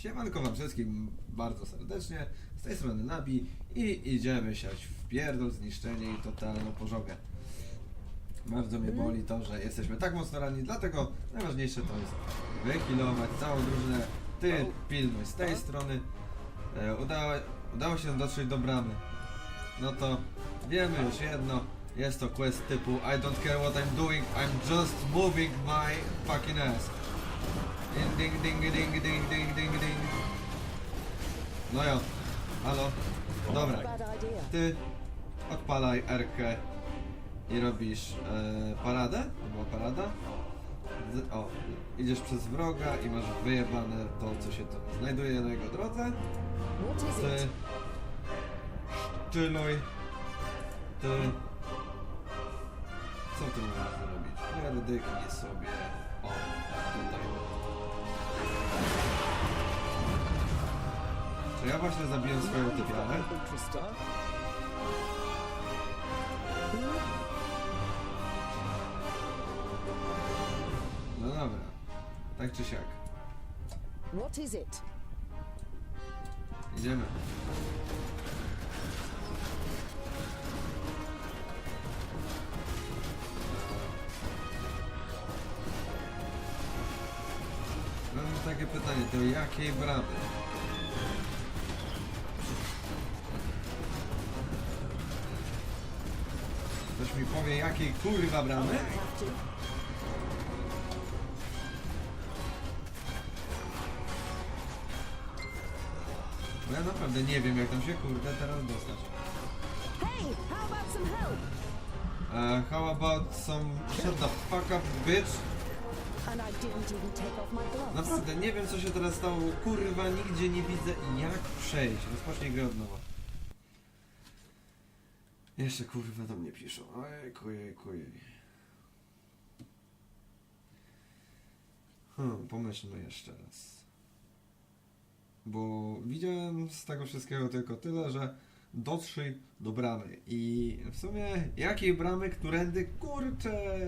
Siemanko wam wszystkim bardzo serdecznie, z tej strony Nabi i idziemy siać w pierdol, zniszczenie i totalną pożogę. Bardzo mnie boli to, że jesteśmy tak mocno ranni, dlatego najważniejsze to jest wyhealować całą drużynę. Ty pilnuj z tej strony. Udało się dotrzeć do bramy. No to wiemy już jedno, jest to quest typu I don't care what I'm doing, I'm just moving my fucking ass. Ding ding ding ding ding ding ding ding. No jo, halo. Dobra, ty odpalaj R-kę i robisz paradę, to była parada. O, idziesz przez wroga i masz wyjebane to, co się tam znajduje na jego drodze. Ty szczyluj. Ty. Co ty możesz zrobić? Pierdyknij sobie. O, tutaj. Czy ja właśnie zabiłem swoją typiarę? No dobra. Tak czy siak. What is it? Idziemy. Mam takie pytanie, do jakiej bramy? Ktoś mi powie, jakiej kurwa bramy? Bo ja naprawdę nie wiem, jak tam się kurde teraz dostać. Hey, how about some help? How about some shut the fuck up, bitch? And I didn't even take off my gloves. Naprawdę nie wiem, co się teraz stało. Kurwa, nigdzie nie widzę jak przejść. Rozpocznij grę od nowa. Jeszcze kurwa do mnie piszą. Ojejku, jejku, jej. Pomyślmy jeszcze raz. Bo widziałem z tego wszystkiego tylko tyle, że dotrzyj do bramy. I w sumie jakiej bramy, którędy, kurczę...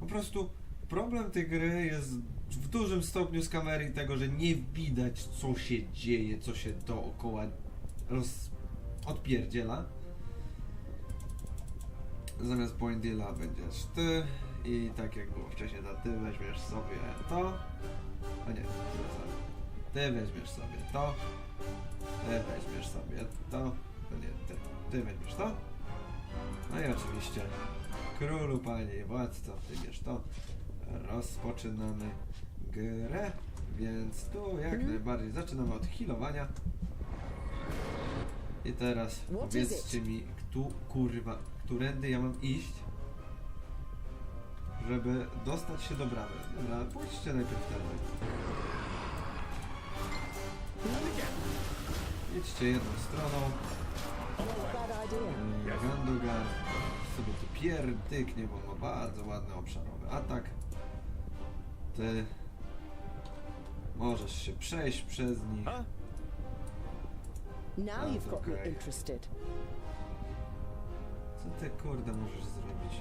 Po prostu problem tej gry jest w dużym stopniu z kamery tego, że nie widać, co się dzieje, co się dookoła odpierdziela. Zamiast Boindila będziesz ty i tak jak było wcześniej, to ty weźmiesz sobie to. A nie, ty weźmiesz sobie to. Ty weźmiesz sobie to. To nie, ty weźmiesz to. No i oczywiście królu, panie i władco, ty bierz to. Rozpoczynamy grę, więc tu jak najbardziej zaczynamy od healowania. I teraz powiedzcie mi, kurwa, którędy ja mam iść, żeby dostać się do bramy. Dobra, pójdźcie najpierw tędy. Idźcie jedną stroną. Girdlegard sobie tu pierdyknie, bo ma bardzo ładny obszarowy atak. Ty możesz się przejść przez nich. Now you've got me interested. Co ty kurde możesz zrobić?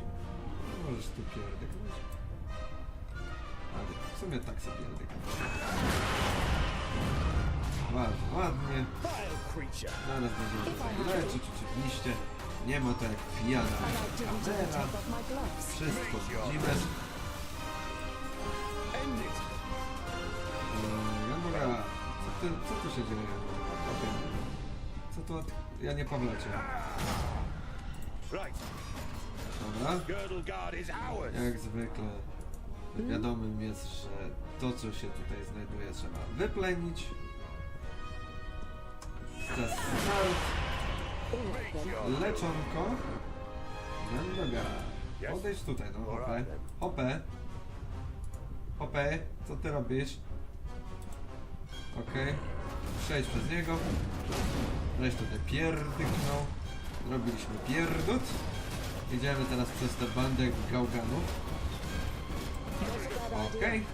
Możesz tu pierdyknąć. Ale w sumie tak sobie pierdyknąć. Bardzo ładnie. Zaraz będziemy tutaj leczyć oczywiście. Nie ma to jak pijana kamera. Wszystko widzimy. Jandoga, co tu się dzieje? Co to? Ja nie powlecie. Dobra. Jak zwykle wiadomym jest, że to, co się tutaj znajduje, trzeba wyplenić. Start. Leczonko. Jandoga. Podejdź tutaj, no hopę. Hopę. Hopę, co ty robisz? Okej. Przejdź przez niego. Weź tutaj pierdyknął. Robiliśmy pierdut. Idziemy teraz przez tę bandę gałganów. Okej.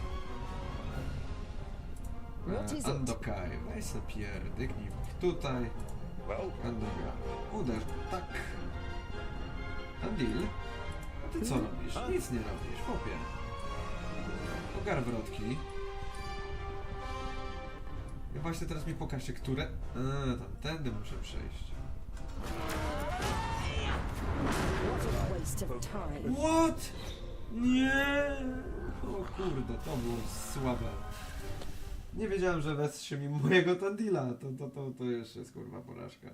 Andokaj, weź sobie pierdyknij tutaj. Andoga, uderz, tak. Thungdil, a ty co robisz? Nic nie robisz, chłopie. Ogar wrotki. właśnie teraz mi pokażcie, które... tamtędy muszę przejść. What a waste of time. What? Nie! O kurde, to było słabe. Nie wiedziałem, że wessie mi mojego Thungdila. To jeszcze jest kurwa porażka.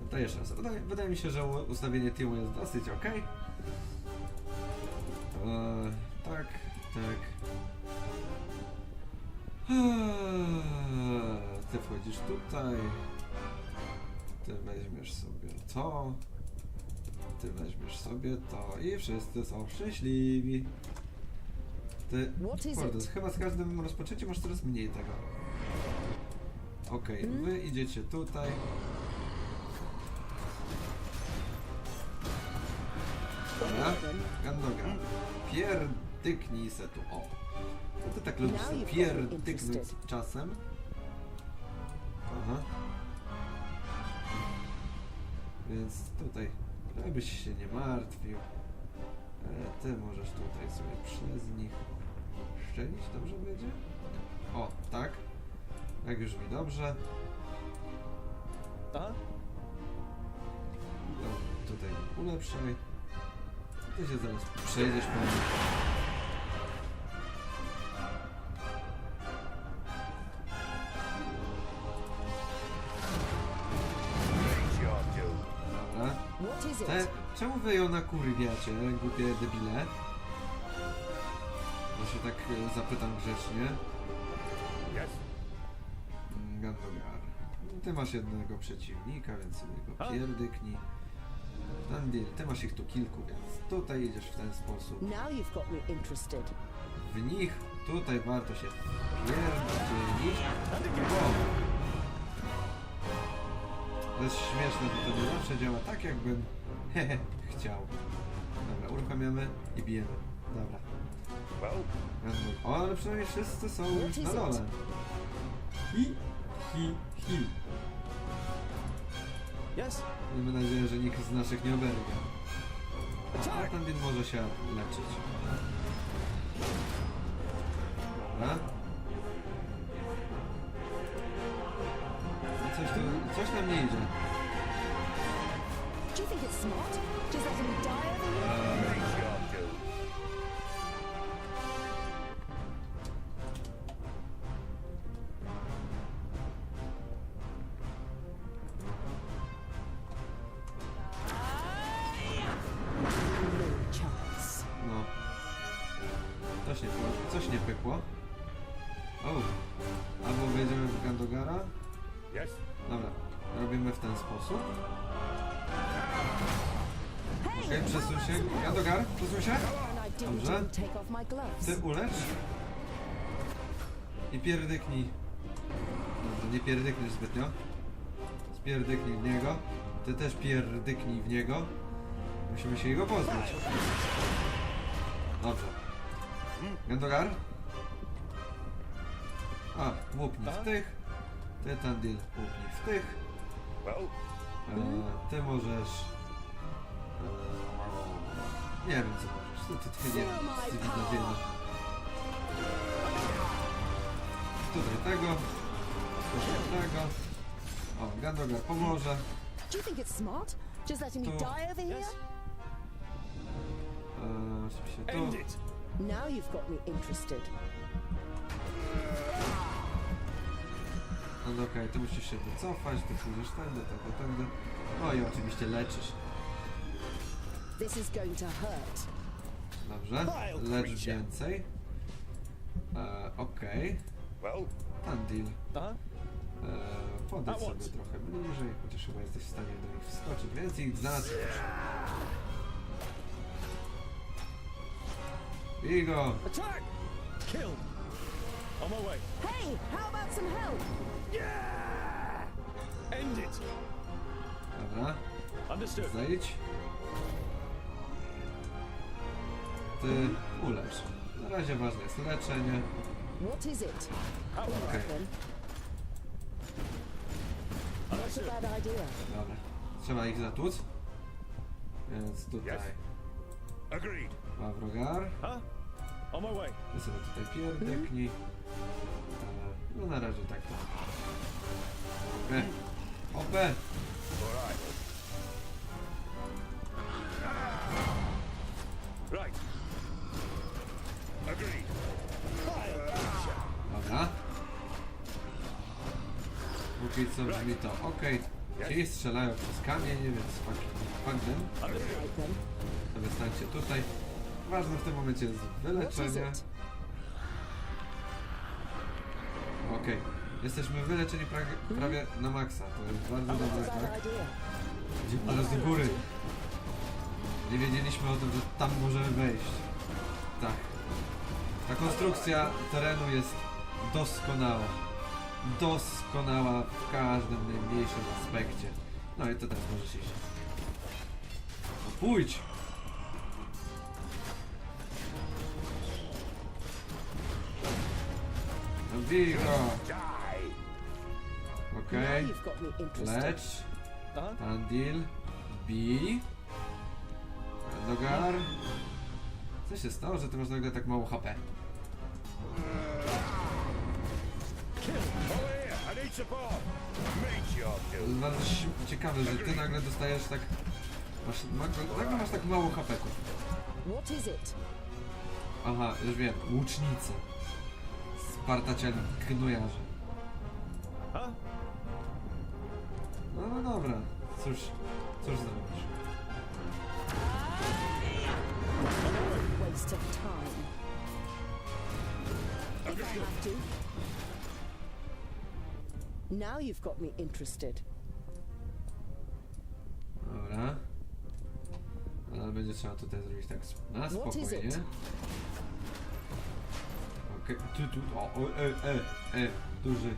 To jeszcze raz. Wydaje mi się, że ustawienie teamu jest dosyć ok. Tak. Ty wchodzisz tutaj. Ty weźmiesz sobie to. Ty weźmiesz sobie to. I wszyscy są szczęśliwi. Ty... Kurde, chyba z każdym rozpoczęciem masz coraz mniej tego. Okej, wy idziecie tutaj. Dobra, Girdlegard. Pierdyknij se tu, o. No ty tak lubisz sobie pierdyknąć czasem. Aha. Więc tutaj, żebyś się nie martwił. Ty możesz tutaj sobie przez nich szczelić, dobrze będzie? O, tak. Jak już mi dobrze. Aha. No, tutaj ulepszaj. Ty się zaraz przejdziesz po mnie. Dobra. Czemu wy ją nakurwiacie, głupie debile? Ja się tak zapytam grzecznie. Girdlegard. Ty masz jednego przeciwnika, więc sobie go pierdyknij. Thungdil, ty masz ich tu kilku, więc tutaj idziesz w ten sposób. W nich tutaj warto się pierdzielić. To jest śmieszne, bo to nie zawsze działa tak, jakbym chciał. Dobra, uruchamiamy i bijemy. Dobra. O, ale przynajmniej wszyscy są już na dole. Hi. Yes. Miejmy nadzieję, że nikt z naszych nie oberga. A Thungdil może się leczyć. Dobra. Coś nam nie idzie. No. Coś nie pykło. O. Albo wejdziemy w Girdlegara. Dobra, robimy w ten sposób. Okej, przesuń się. Girdlegard, przesuń się. Dobrze. Ty ulecz. I pierdyknij. Dobrze, nie pierdykniesz zbytnio. Spierdyknij w niego. Ty też pierdyknij w niego. Musimy się jego pozbyć. Dobrze. Girdlegard. A, łupnij w tych. Ty Thungdil, łupnij w tych. Ty możesz... nie wiem co możesz. Ty nie wiem, wiele. Tutaj tego. Tutaj tego. O, Girdlegard pomoże. Oczywiście tu. Now you've got me interested. No okej, ty musisz się wycofać, ty pójdziesz tędy. No i oczywiście leczysz. This is going to hurt. Dobrze, lecz więcej. Okej. Thungdil. Podejdź sobie trochę bliżej, chociaż chyba jesteś w stanie do nich wskoczyć, więc ich zaskoczysz. Bij go! On my way. Hey, how about some help? Yeah! End it. Dobra, Understood. zejdź. Ty ulecz. Na razie ważne jest leczenie. What is it? How All Okay. right then. Not a bad idea. Dobra, trzeba ich zatłuc. Więc tutaj Yes. Agreed. Wawrogar. Huh? On my way. Ty sobie tutaj pierdyknij. No na razie tak. OP! All right. Right. Agreed. Dobra. Póki co brzmi to ok. Ci strzelają przez kamienie, więc fuck them. All right then. Sobie stańcie tutaj. Ważne w tym momencie jest What is wyleczenie. it? Okej. Jesteśmy wyleczeni prawie na maksa. To jest bardzo dobry Not a znak. bad idea. Idziemy teraz do góry. Nie wiedzieliśmy o tym, że tam możemy wejść. Tak. Ta konstrukcja terenu jest doskonała. Doskonała w każdym najmniejszym aspekcie. No i to teraz możesz iść. No pójdź! No bij go! Now Okej. you've got me interested. Lecz. Uh-huh. Thungdil. Bij. Girdlegard. Co się stało, że ty masz nagle tak mało HP? Kill. Over here. I need support. Make your To jest do. bardzo ciekawe, że ty nagle dostajesz tak... nagle masz tak mało HP-ków. What is it? Aha, już wiem. Łucznicy. Spartaciani, knujarze. Huh? No dobra. Cóż zrobisz? Waste of time. If I have to. Now you've got me interested. Dobra. Ale będzie trzeba tutaj zrobić tak na What is spokojnie. it? Okej, tytuł. Duży.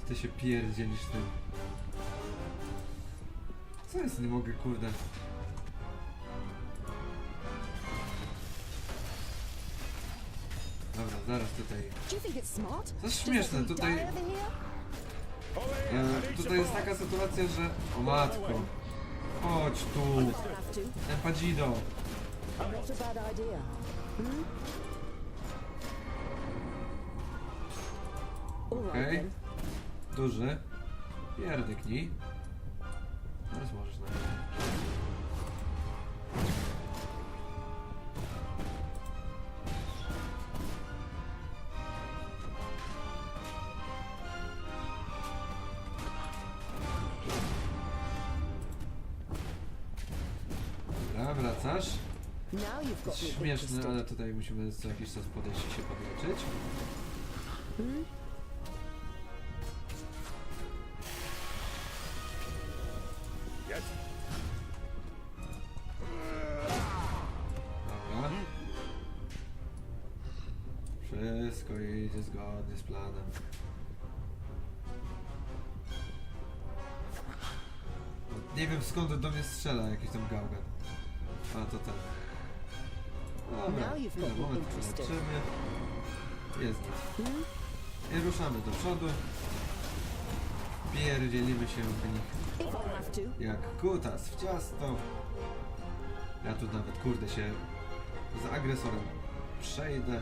Co ty się pierdzielisz tym? Co jest? Nie mogę, kurde. Dobra, zaraz tutaj. Do you think it's smart? To jest Does śmieszne, somebody tutaj... die over here? Over here. I need Tutaj jest support. taka sytuacja, że... O matko. Chodź tu. If I have to. Empadzido. Not a bad idea. Hmm? All right Okej. then. Duży. Pierdyknij. Teraz możesz nawet. Dobra, wracasz. Now you've got me Śmieszne, interested. ale tutaj musimy co jakiś czas podejść i się podleczyć. Hmm? Yes. Dobra. Wszystko idzie zgodnie z planem. Nie wiem skąd do mnie strzela jakiś tam gałgan. A to ten. Dobra, Now you've chwilę, got me moment, interested. leczymy. Jest nic. Hmm? I ruszamy do przodu. Pierdzielimy się w nich If I have to. jak kutas w ciasto. Ja tu nawet, kurde, się z agresorem przejdę.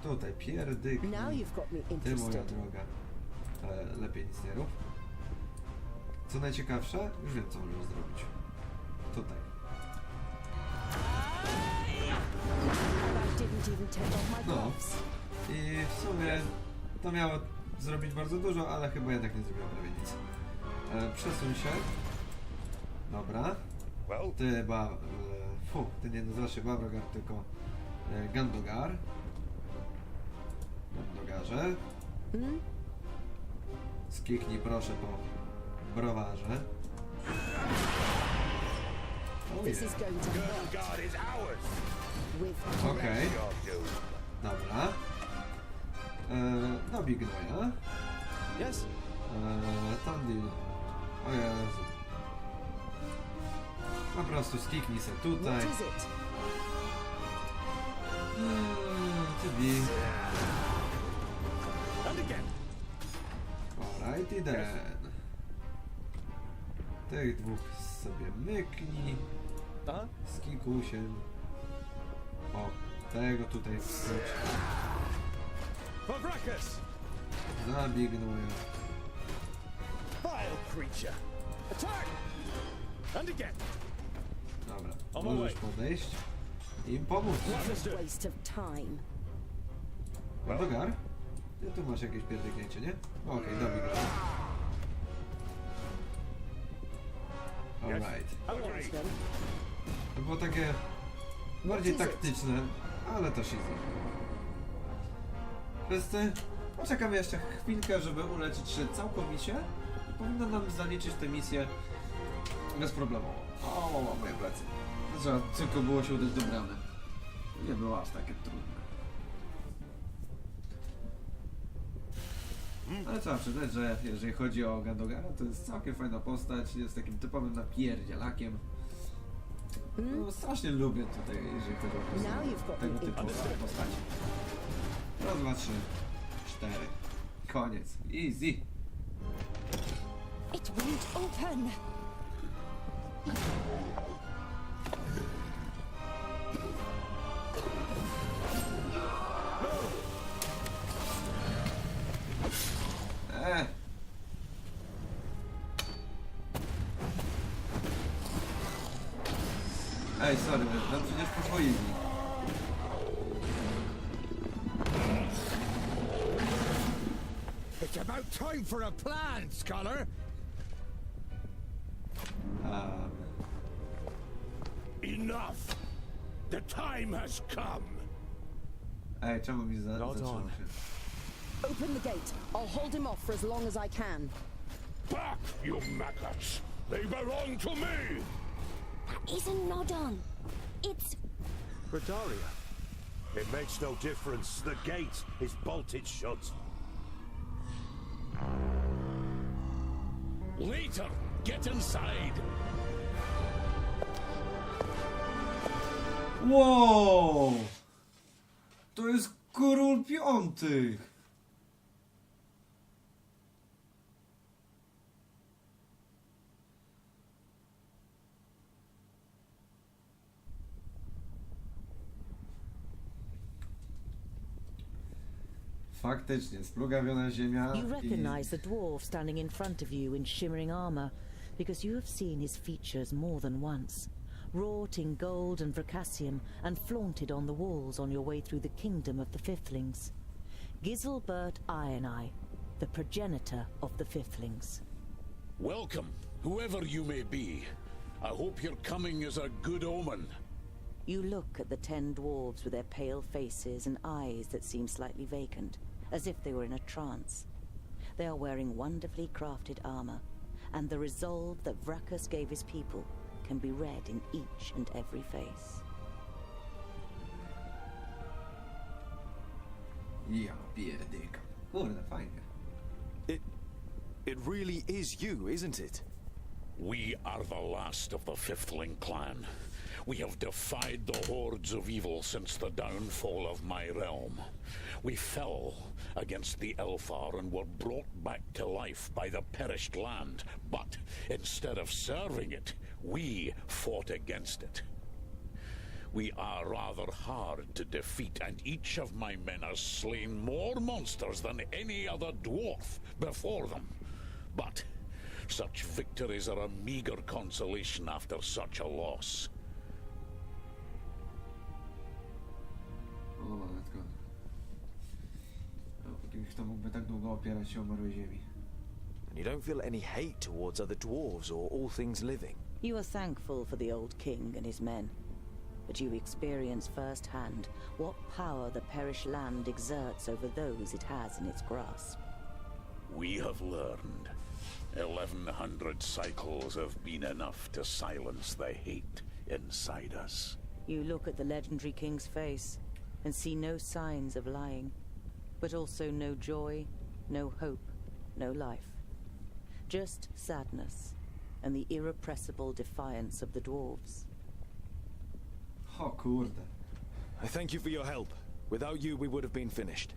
Tutaj pierdyknij. Now you've got me Ty, moja interested. droga. Lepiej nic nie rób. Co najciekawsze, już wiem co możesz zrobić. Tutaj. And I didn't even take off my No. gloves. I w sumie to miało zrobić bardzo dużo, ale chyba jednak nie zrobiło prawie nic. Przesuń się. Dobra. Well, Ty ty nie nazywasz się Wawrogar, tylko Gandogar. Gandogarze. Hmm? Skiknij proszę po browarze. This is going to hurt. Girdlegard is ours. With Okej, Your doom. dobra. Dobij gnoja. Yes? Thungdil. O Jezu. Po prostu skiknij se tutaj. what is it? Ty bij. And again. Alrighty then. Tych dwóch sobie myknij. Tak? Z kikusiem. O, tego tutaj wróć. For Vracus. Zabij gnoja. Vile creature. Attack. And again. Dobra, On my możesz way. podejść i im pomóc. Understood. Waste of time. Girdlegard? Ty tu masz jakieś pierdyknięcie, nie? Okej, dobij go. Alright. Agreed. Then. To było takie bardziej taktyczne, ale to się zje. Wszyscy? Poczekamy jeszcze chwilkę, żeby uleczyć się całkowicie. Powinno nam zaliczyć tę misję bezproblemowo. O, moje plecy. Trzeba tylko było się udać do bramy. Nie było aż takie trudne. Ale trzeba przyznać, że jeżeli chodzi o Girdlegara, to jest całkiem fajna postać, jest takim typowym napierdzielakiem. No, strasznie lubię tutaj, jeżeli chodzi o Now you've got tego the typu info. postaci. Raz, dwa, trzy, cztery. Koniec. Easy. It won't open. Eee. Ej, sorry, no przecież poszło easy. It's about time for a plan, scholar. Enough. The time has come. Ej, czemu mi Not zatrzymał on. się? Open the gate. I'll hold him off for as long as I can. Back, you maggots. They belong to me. That isn't Nodon. It's... Radaria. It makes no difference. The gate is bolted shut. Later, get inside. Wow! To jest król piątych! Faktycznie, splugawiona ziemia You i... recognize the dwarf standing in front of you in shimmering armor, because you have seen his features more than once, wrought in gold and vercassium and flaunted on the walls on your way through the kingdom of the Fifthlings. Giselbert Ironeye, the progenitor of the Fifthlings. Welcome, whoever you may be. I hope your coming is a good omen. You look at the 10 dwarves with their pale faces and eyes that seem slightly vacant, as if they were in a trance. They are wearing wonderfully crafted armor, and the resolve that Vracus gave his people can be read in each and every face. Ja pierdykam. Kurde, fajnie. It really is you, isn't it? We are the last of the Fifthling clan. We have defied the hordes of evil since the downfall of my realm. We fell against the ELFAR and were brought back to life by the perished land. But instead of serving it, we fought against it. We are rather hard to defeat, and each of my men has slain more monsters than any other dwarf before them. But such victories are a meager consolation after such a loss. O, matko. Kto mógłby tak długo opierać się o umarłej ziemi? And you don't feel any hate towards other dwarves or all things living? You are thankful for the old king and his men, but you experience firsthand what power the perished land exerts over those it has in its grasp. We have learned 1,100 cycles have been enough to silence the hate inside us. You look at the legendary king's face and see no signs of lying, but also no joy, no hope, no life. Just sadness and the irrepressible defiance of the dwarves. O kurde. I thank you for your help. Without you, we would have been finished.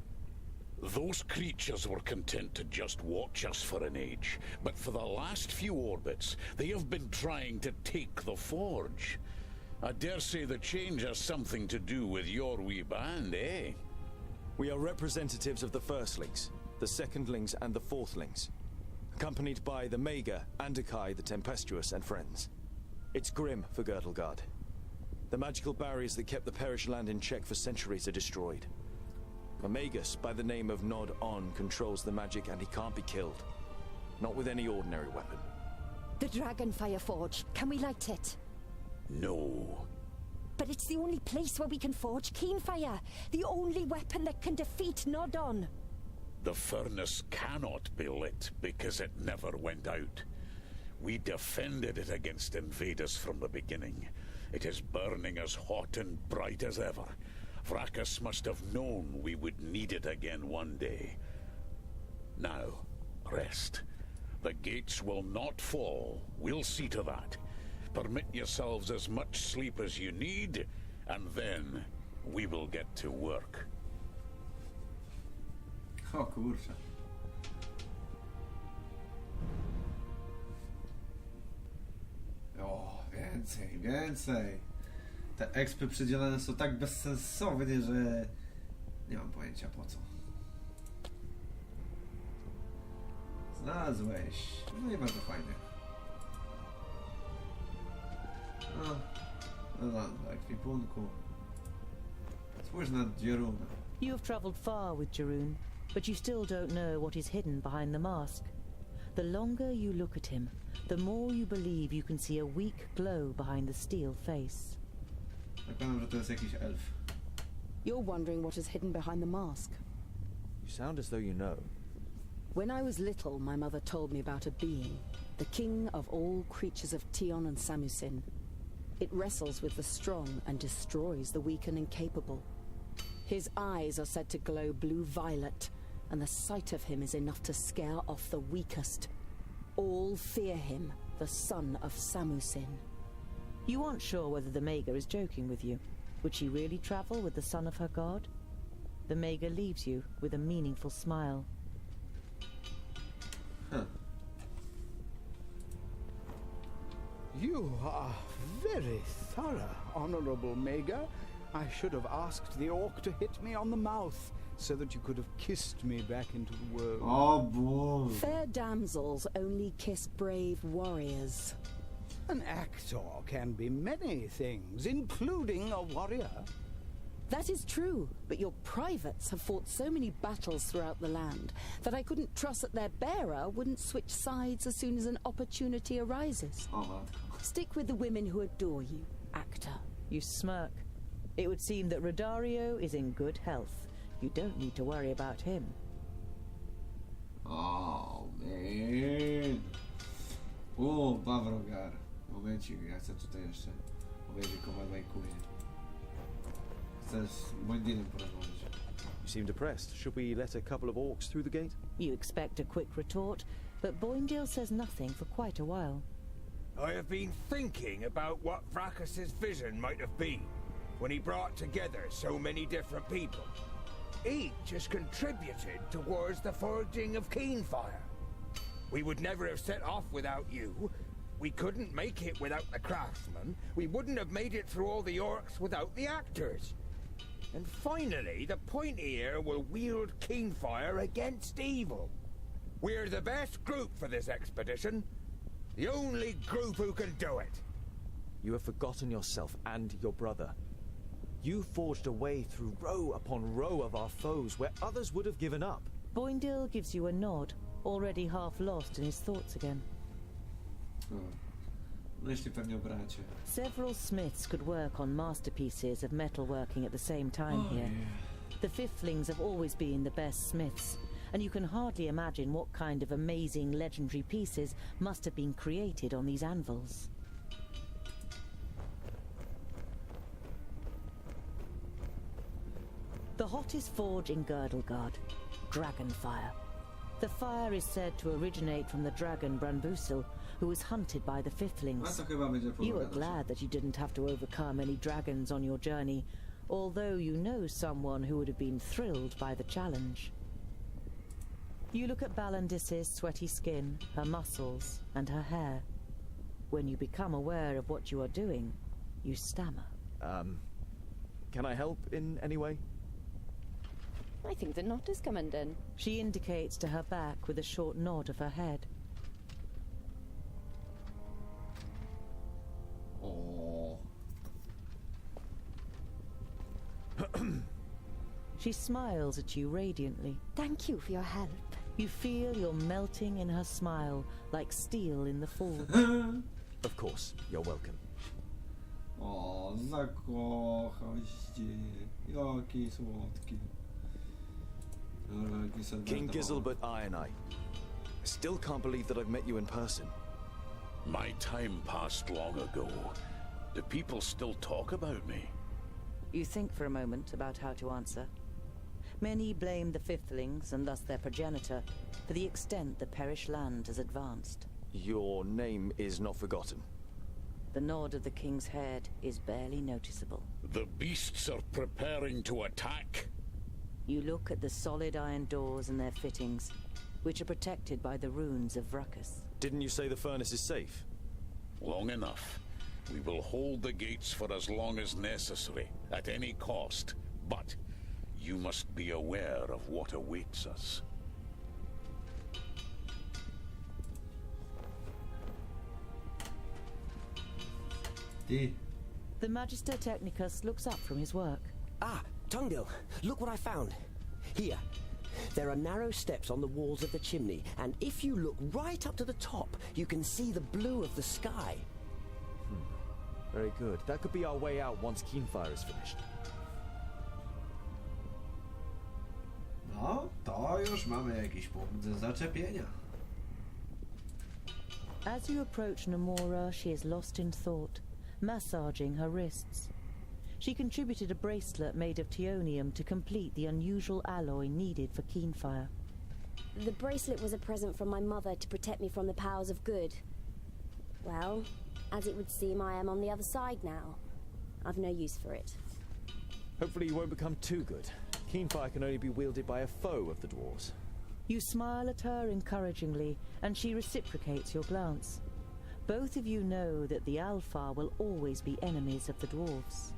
Those creatures were content to just watch us for an age, but for the last few orbits, they have been trying to take the forge. I dare say the change has something to do with your wee band, eh? We are representatives of the firstlings, the secondlings, and the fourthlings, accompanied by the Mager, Andakai, the Tempestuous, and friends. It's grim for Girdlegard. The magical barriers that kept the Perish land in check for centuries are destroyed. A Magus by the name of Nod On controls the magic, and he can't be killed. Not with any ordinary weapon. The Dragonfire Forge. Can we light it? No. But it's the only place where we can forge Keenfire. The only weapon that can defeat Nodon. The furnace cannot be lit because it never went out. We defended it against invaders from the beginning. It is burning as hot and bright as ever. Vracus must have known we would need it again one day. Now, rest. The gates will not fall. We'll see to that. Permit yourselves as much sleep as you need, and then we will get to work. O kurczę. O, więcej, więcej. Te expy przydzielane są tak bezsensownie, że nie mam pojęcia po co. Znalazłeś. No i bardzo fajnie. No do ekwipunku. Spójrz na Dzierunę. You have travelled far with Jarun, but you still don't know what is hidden behind the mask. The longer you look at him, the more you believe you can see a weak glow behind the steel face. Zakładam, że to jest jakiś elf. You're wondering what is hidden behind the mask. You sound as though you know. When I was little, my mother told me about a being, the king of all creatures of Tion and Samusin. It wrestles with the strong and destroys the weak and incapable. His eyes are said to glow blue-violet, and the sight of him is enough to scare off the weakest. All fear him, the son of Samusin. You aren't sure whether the Mager is joking with you. Would she really travel with the son of her god? The Mager leaves you with a meaningful smile. Huh. You are very thorough, Honorable Mager. I should have asked the orc to hit me on the mouth, so that you could have kissed me back into the world. O Boże. Fair damsels only kiss brave warriors. An actor can be many things, including a warrior. That is true, but your privates have fought so many battles throughout the land that I couldn't trust that their bearer wouldn't switch sides as soon as an opportunity arises. O matko. Stick with the women who adore you, actor. You smirk. It would seem that Rodario is in good health. You don't need to worry about him. O, man. O, Bawrogar. Momencik, ja chcę tutaj jeszcze obejrzeć kowadła kuźnię. Chcę z Boindilem porozmawiać. You seem depressed. Should we let a couple of orcs through the gate? You expect a quick retort, but Boindil says nothing for quite a while. I have been thinking about what Vracus's vision might have been when he brought together so many different people. Each has contributed towards the forging of Keenfire. We would never have set off without you. We couldn't make it without the craftsmen. We wouldn't have made it through all the orcs without the actors. And finally, the pointy ear will wield Keenfire against evil. We're the best group for this expedition. The only group who can do it. You have forgotten yourself and your brother. You forged a way through row upon row of our foes where others would have given up. Boindil gives you a nod, already half lost in his thoughts again. O. Myśli pewnie o bracie. Several smiths could work on masterpieces of metalworking at the same time here. The Fifthlings have always been the best smiths, and you can hardly imagine what kind of amazing legendary pieces must have been created on these anvils. The hottest forge in Girdlegard, Dragonfire. The fire is said to originate from the dragon Branbusil, who was hunted by the A Fifthlings. to chyba będzie You are pogadać. glad that you didn't have to overcome any dragons on your journey, although you know someone who would have been thrilled by the challenge. You look at Balandis's sweaty skin, her muscles, and her hair. When you become aware of what you are doing, you stammer. Can I help in any way? I think the knot is coming in. She indicates to her back with a short nod of her head. O, She smiles at you radiantly. Thank you for your help. You feel you're melting in her smile, like steel in the forge. Of course, you're welcome. o, zakochał się. Jaki słodki. Dobra, jaki serdecznie. King Giselbert Ironeye. I still can't believe that I've met you in person. My time passed long ago. Do people still talk about me? You think for a moment about how to answer. Many blame the Fifthlings, and thus their progenitor, for the extent the Perish land has advanced. Your name is not forgotten. The nod of the king's head is barely noticeable. The beasts are preparing to attack. You look at the solid iron doors and their fittings, which are protected by the runes of Vracus. Didn't you say the furnace is safe? Long enough. We will hold the gates for as long as necessary, at any cost. But you must be aware of what awaits us. Ty. The Magister Technicus looks up from his work. Ah, Thungdil, look what I found. Here. There are narrow steps on the walls of the chimney, and if you look right up to the top, you can see the blue of the sky. Very good. That could be our way out once Keenfire is finished. No, to już mamy jakiś punkt zaczepienia. As you approach Namora, she is lost in thought, massaging her wrists. She contributed a bracelet made of teonium to complete the unusual alloy needed for Keenfire. The bracelet was a present from my mother to protect me from the powers of good. Well, as it would seem, I am on the other side now. I've no use for it. Hopefully you won't become too good. Keenfire can only be wielded by a foe of the dwarves. You smile at her encouragingly, and she reciprocates your glance. Both of you know that the ELFAR will always be enemies of the dwarves.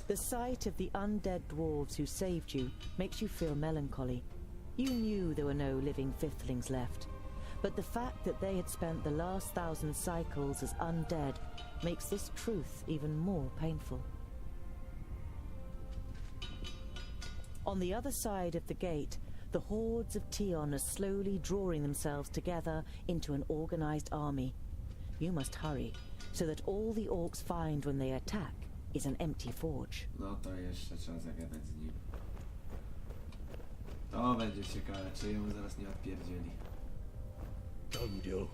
The sight of the undead dwarves who saved you makes you feel melancholy. You knew there were no living Fifthlings left, but the fact that they had spent the last 1,000 cycles as undead makes this truth even more painful. On the other side of the gate, the hordes of Tion are slowly drawing themselves together into an organized army. You must hurry, so that all the orcs find when they attack is an empty forge. No to jeszcze trzeba zagadać z nim. To będzie ciekawe, czy ją zaraz nie odpierdzieli. Thungdil,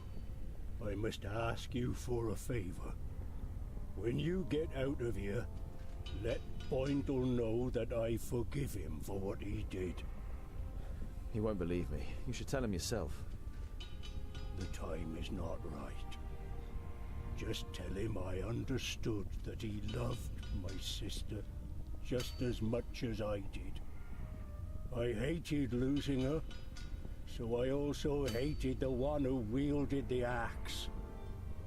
I must ask you for a favor. When you get out of here, let Boindil know that I forgive him for what he did. He won't believe me. You should tell him yourself. The time is not right. Just tell him I understood that he loved my sister just as much as I did. I hated losing her, so I also hated the one who wielded the axe.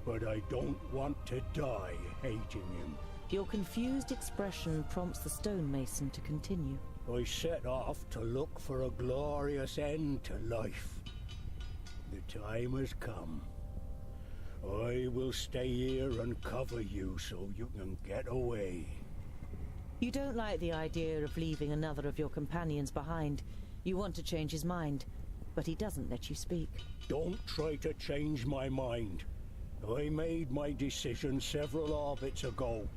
But I don't want to die hating him. Your confused expression prompts the stonemason to continue. I set off to look for a glorious end to life. The time has come. I will stay here and cover you so you can get away. You don't like the idea of leaving another of your companions behind. You want to change his mind, but he doesn't let you speak. Don't try to change my mind. I made my decision several orbits ago.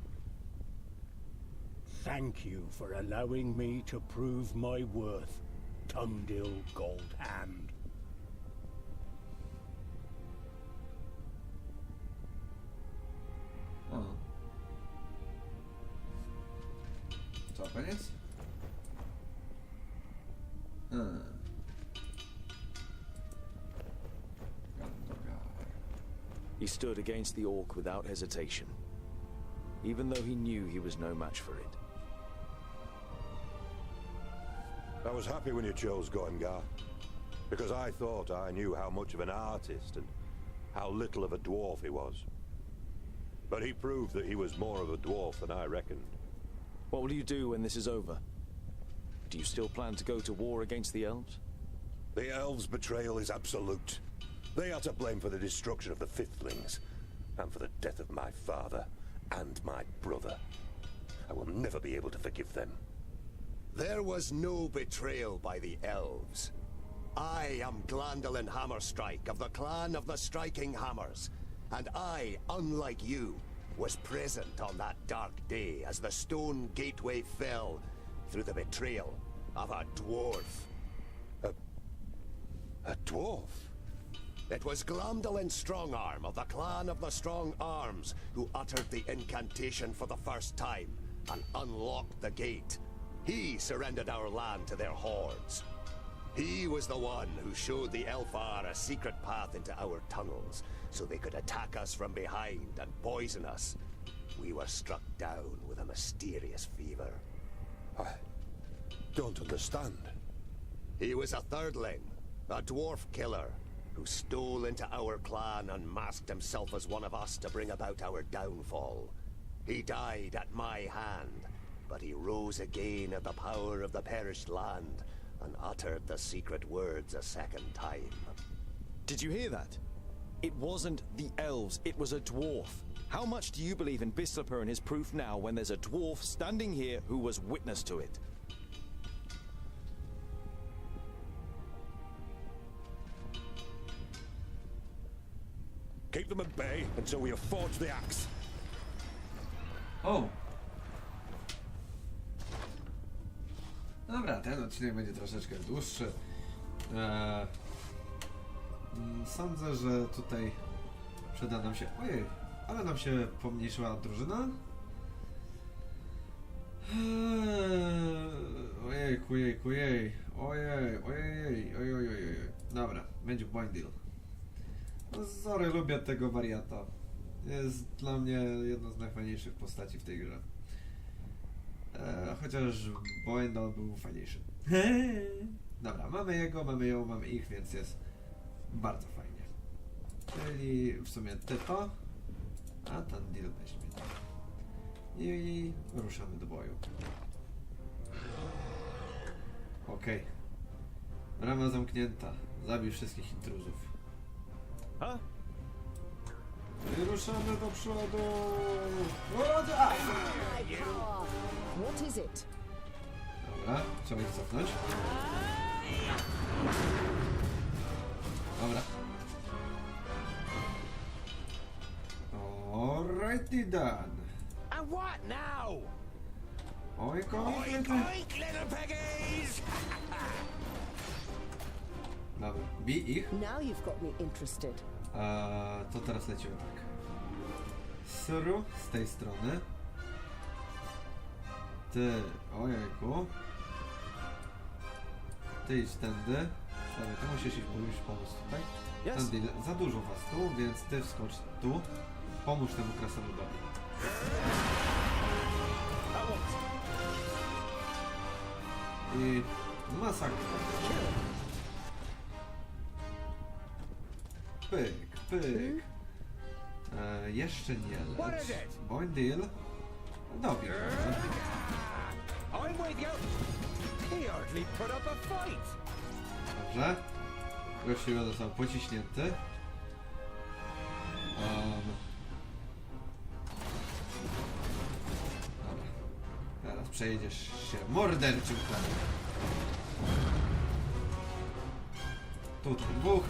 Thank you for allowing me to prove my worth, Thungdil Gold Hand. He stood against the orc without hesitation, even though he knew he was no match for it. I was happy when you chose Goengar, because I thought I knew how much of an artist and how little of a dwarf he was. But he proved that he was more of a dwarf than I reckoned. What will you do when this is over? Do you still plan to go to war against the elves? The elves' betrayal is absolute. They are to blame for the destruction of the Fifthlings, and for the death of my father and my brother. I will never be able to forgive them. There was no betrayal by the elves. I am Glandolin Hammerstrike of the Clan of the Striking Hammers, and I, unlike you, was present on that dark day as the stone gateway fell through the betrayal of a dwarf. A dwarf? It was Glandolin Strongarm of the Clan of the Strong Arms who uttered the incantation for the first time and unlocked the gate. He surrendered our land to their hordes. He was the one who showed the ELFAR a secret path into our tunnels, so they could attack us from behind and poison us. We were struck down with a mysterious fever. I don't understand. He was a thirdling, a dwarf killer, who stole into our clan and masked himself as one of us to bring about our downfall. He died at my hand, but he rose again at the power of the perished land and uttered the secret words a second time. Did you hear that? It wasn't the elves, it was a dwarf. How much do you believe in Bislapur and his proof now when there's a dwarf standing here who was witness to it? Keep them at bay until we have forged the axe. O! Dobra, ten odcinek będzie troszeczkę dłuższy. Sądzę, że tutaj przyda nam się... Ojej, ale nam się pomniejszyła drużyna. Ojejku, jejku, jej. Ojej, ojej, ojej, ojej. Dobra, będzie Boindil. No, sorry, lubię tego wariata. Jest dla mnie jedną z najfajniejszych postaci w tej grze. Chociaż Boendal był fajniejszy. Dobra, mamy jego, mamy ją, mamy ich, więc jest bardzo fajnie. Czyli w sumie tyto, a Thungdil weźmie. I ruszamy do boju. Okej. Brama zamknięta. Zabij wszystkich intruzów. A? I ruszamy do przodu! What is it? Dobra, trzeba ich cofnąć. Dobra. Alrighty done. And what now? Oink, Oink, oink, little piggies! Dobra, bij ich. Now you've got me interested. To teraz lecimy tak. Sru z tej strony. Ty, ojejku. Ty idź tędy. Dobra, to musisz iść pomóc tutaj. Thungdil, za dużo was tu, więc ty wskocz tu. Pomóż temu Krasnoludowi. I masakra. Pyk, pyk. Jeszcze nie lecz. Boindil. Dobry. I'm with you. He hardly put up a fight. Dobrze. Gościu został pociśnięty. Dobra. Teraz przejdziesz się morderczym planem. Tutaj dwóch.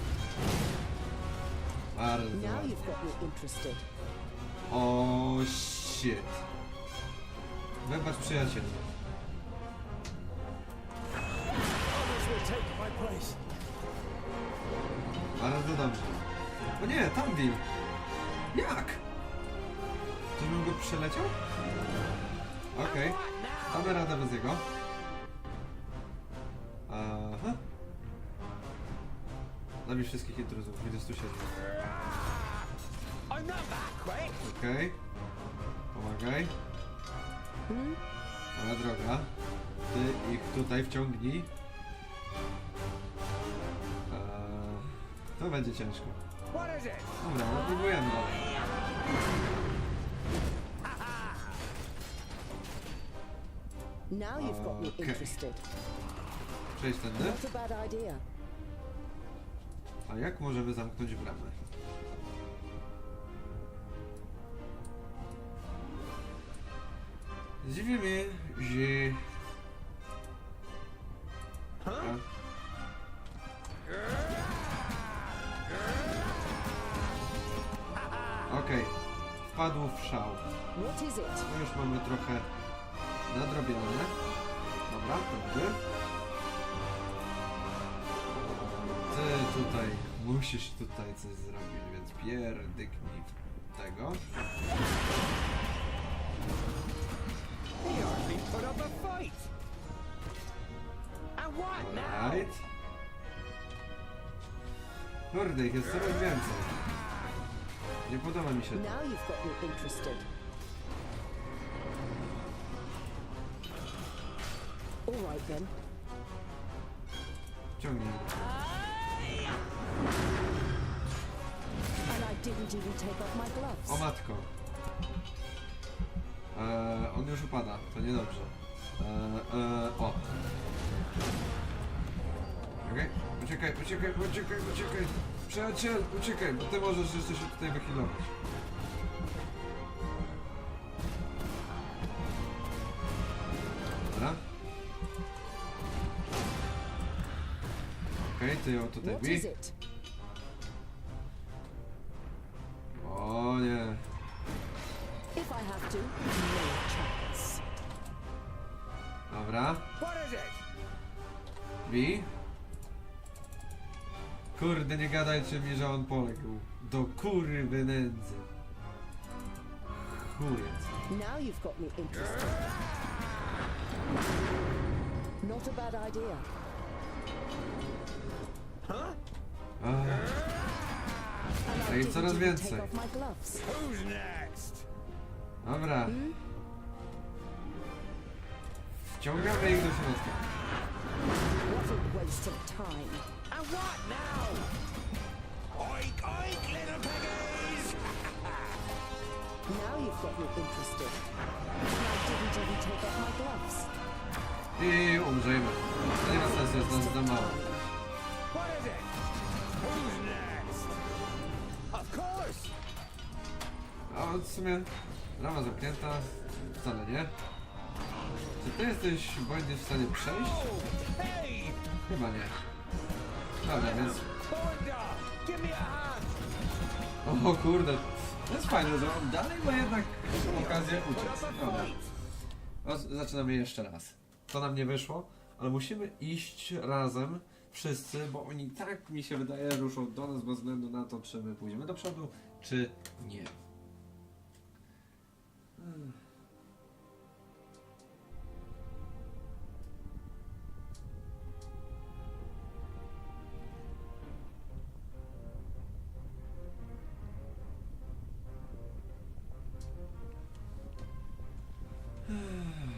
Bardzo Now ładnie. you've got me interested. O shit. Wybacz przyjacielu. Bardzo dobrze. O nie, Thungdil! Jak? Czyżbym go przeleciał? Okej. Damy radę bez jego. Aha. Zabij wszystkich intruzów, 27. Okej. Pomagaj. Moja droga. Ty ich tutaj wciągnij. To będzie ciężko. Dobra, no próbujemy dalej. Now you've got me interested. Przejść tędy. Not a bad idea. A jak możemy zamknąć bramę? Dziwi mnie, że... Okej. Wpadł w szał. No już mamy trochę nadrobione. Dobra, tędy. Ty tutaj musisz tutaj coś zrobić, więc pierdyknij tego. Alright. Kurde, ich jest coraz więcej. Nie podoba mi się to. Now you've got me interested. All right then. Ciągnij. And I didn't even take off my gloves. O matko. On już upada, to niedobrze. O. Okej, uciekaj, uciekaj, uciekaj, uciekaj. Przyjaciel, uciekaj, bo ty możesz jeszcze się tutaj wychylować. Dobra. Okej, ty ją tutaj bij. O nie. If I have to, no chance. Dobra. Bij. Kurde, nie gadajcie mi, że on poległ. Do kurwy nędzy. Chujec. Now you've got me interested. Not a bad idea. No i coraz więcej. Dobra. Wciągamy ich do środka. What a waste of time. And what now? Oink, oink, little piggies! Now you've got me interested. And I didn't even take off my gloves. I umrzemy. To nie ma sensu, jest nas za mało. What is it? Who's next? Of course! A w sumie brama zamknięta. Wcale nie. Czy ty jesteś Boindil w stanie przejść? Chyba nie. Dobra, więc... O kurde, to jest fajne, że on dalej ma jednak okazję uciec. Dobra. No, zaczynamy jeszcze raz. To nam nie wyszło, ale musimy iść razem wszyscy, bo oni tak, mi się wydaje, ruszą do nas bez względu na to, czy my pójdziemy do przodu, czy nie.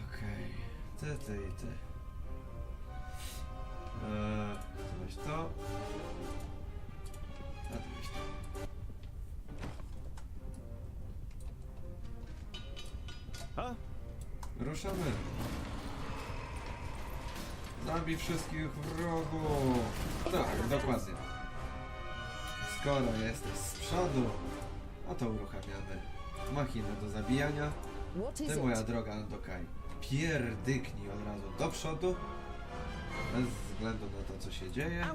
Okej, ty i ty. Weź to. A ty weź to. A? Ruszamy. Zabij wszystkich wrogów. Tak, dokładnie. Skoro jesteś z przodu, no to uruchamiamy machinę do zabijania. Ty, moja droga Andokaj, pierdyknij od razu do przodu, bez względu na to, co się dzieje.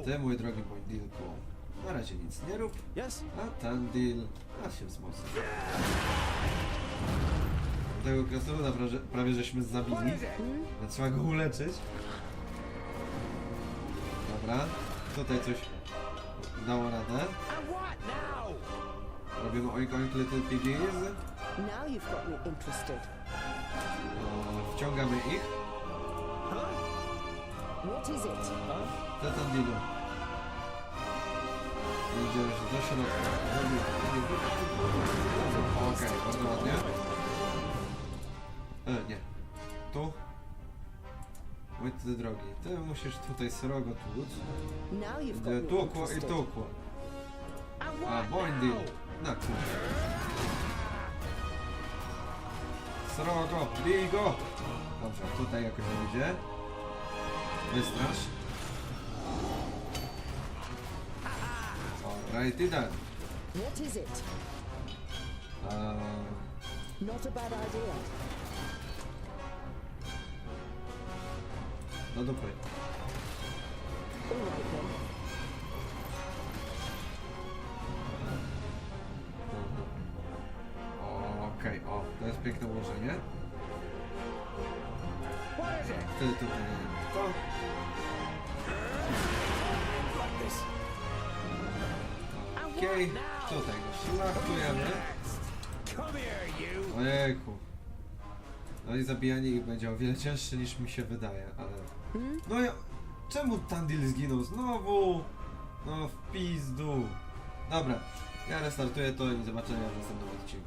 Ty, mój drogi Boindilku, na razie nic nie rób, a Thungdil, się wzmocni. Tego Krasnoluda prawie żeśmy zabili, więc trzeba go uleczyć. Dobra, tutaj coś dało radę. Robimy oink oink little piggies. Now you've got me interested. Wciągamy ich. What is it? Thungdilu. Idziesz do środka. Okej, bardzo ładnie. Nie. Tu. Łyty drogi. Ty musisz tutaj srogo tłuc. Tłukło i tłukło. A, Boindil. Na kurczę. Srogo, bij go! Dobrze, tutaj jakoś nie idzie. Wystrasz. Alright, i done. What is it? Not a bad idea. No dupy. All right then. Okej, o, to jest piękne ułożenie. Wtedy tutaj to. Okej, tutaj go szlachtujemy. Ojejku. No i zabijanie ich będzie o wiele cięższe niż mi się wydaje, ale... No ja... Czemu Thungdil zginął znowu? No w pizdu. Dobra, ja restartuję to i zobaczenia w następnym odcinku.